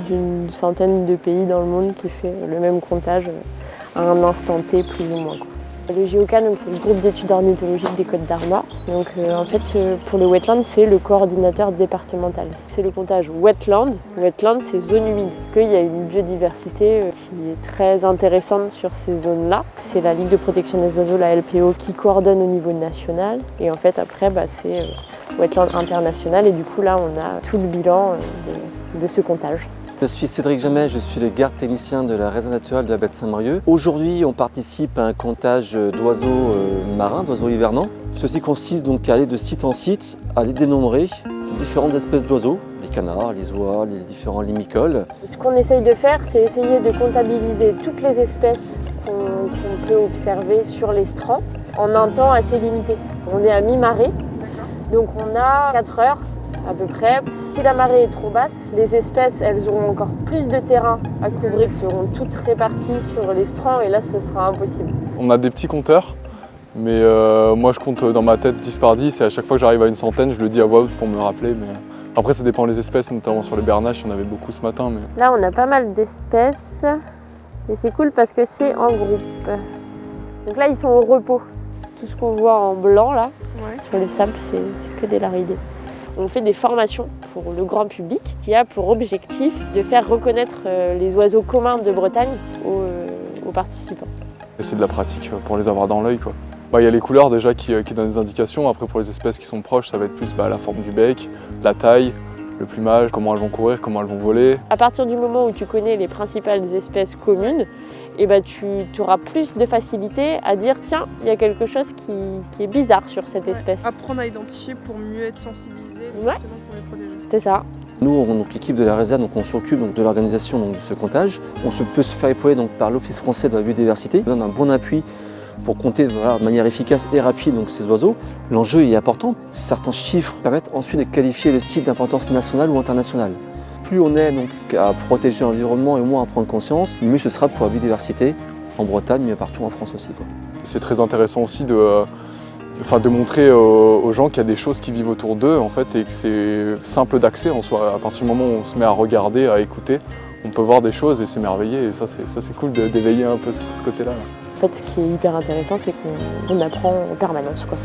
d'une centaine de pays dans le monde qui fait le même comptage à un instant T plus ou moins, quoi. Le GEOCA, c'est le groupe d'études ornithologiques des Côtes d'Armor. Donc, en fait, pour le wetland, c'est le coordinateur départemental. C'est le comptage wetland. Wetland, c'est zone humide. Il y a une biodiversité qui est très intéressante sur ces zones-là. C'est la Ligue de protection des oiseaux, la LPO, qui coordonne au niveau national. Et en fait, après, c'est wetland international. Et du coup, là, on a tout le bilan de ce comptage. Je suis Cédric Jamet, je suis le garde technicien de la réserve naturelle de la baie de Saint-Brieuc. Aujourd'hui, on participe à un comptage d'oiseaux marins, d'oiseaux hivernants. Ceci consiste donc à aller de site en site, à aller dénombrer différentes espèces d'oiseaux, les canards, les oies, les différents limicoles. Ce qu'on essaye de faire, c'est essayer de comptabiliser toutes les espèces qu'on peut observer sur l'estran en un temps assez limité. On est à mi-marée, donc on a 4 heures à peu près. Si la marée est trop basse, les espèces elles auront encore plus de terrain à couvrir, elles seront toutes réparties sur l'estran et là ce sera impossible. On a des petits compteurs, mais moi je compte dans ma tête 10 par 10 et à chaque fois que j'arrive à une centaine, je le dis à voix haute pour me le rappeler. Mais après ça dépend des espèces, notamment sur les bernaches, il y en avait beaucoup ce matin. Mais... Là on a pas mal d'espèces et c'est cool parce que c'est en groupe. Donc là ils sont au repos. Tout ce qu'on voit en blanc là, sur le sable, c'est que des laridés. On fait des formations pour le grand public qui a pour objectif de faire reconnaître les oiseaux communs de Bretagne aux participants. C'est de la pratique pour les avoir dans l'œil, quoi. Il y a les couleurs déjà qui donnent des indications. Après pour les espèces qui sont proches, ça va être plus la forme du bec, la taille, le plumage, comment elles vont courir, comment elles vont voler. À partir du moment où tu connais les principales espèces communes, tu auras plus de facilité à dire tiens, il y a quelque chose qui est bizarre sur cette espèce. Apprendre à identifier pour mieux être sensibilisé, pour les protéger. C'est ça. Nous, l'équipe de la réserve, on s'occupe de l'organisation de ce comptage. Peut se faire épauler par l'Office français de la biodiversité. On donne un bon appui pour compter de manière efficace et rapide ces oiseaux. L'enjeu est important. Certains chiffres permettent ensuite de qualifier le site d'importance nationale ou internationale. Plus on est à protéger l'environnement et moins à prendre conscience, mieux ce sera pour la biodiversité en Bretagne, mais partout en France aussi, quoi. C'est très intéressant aussi de montrer aux gens qu'il y a des choses qui vivent autour d'eux en fait, et que c'est simple d'accès en soi. À partir du moment où on se met à regarder, à écouter, on peut voir des choses et s'émerveiller. Et ça c'est cool d'éveiller un peu ce côté-là. En fait, ce qui est hyper intéressant, c'est qu'on apprend en permanence, quoi.